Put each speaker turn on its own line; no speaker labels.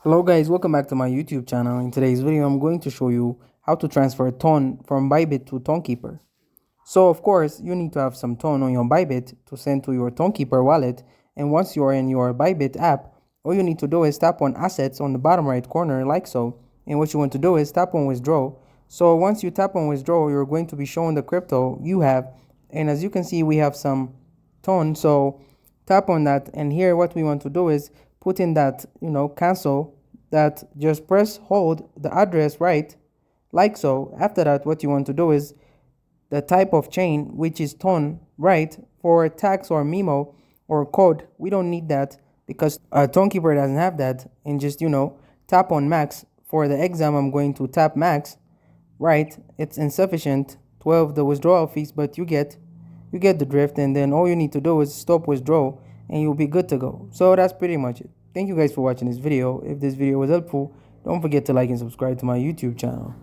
Hello guys, welcome back to my YouTube channel. In today's video, I'm going to show you how to transfer Ton from Bybit to Tonkeeper. So of course, you need to have some Ton on your Bybit to send to your Tonkeeper wallet. And once you are in your Bybit app, all you need to do is tap on Assets on the bottom right corner like so. And what you want to do is tap on Withdraw. So once you tap on Withdraw, you're going to be shown the crypto you have. And as you can see, we have some Ton. So tap on that, and here what we want to do is put in that cancel that. Just press hold the address right like so. After that, what you want to do is the type of chain, which is Ton, right? For tax or memo or code, we don't need that because Tonkeeper doesn't have that. And just tap on max. For the exam, I'm going to tap max, right? It's insufficient 12 the withdrawal fees, but you get the drift. And then all you need to do is stop withdraw and you'll be good to go. So that's pretty much it. Thank you guys for watching this video. If this video was helpful, don't forget to like and subscribe to my YouTube channel.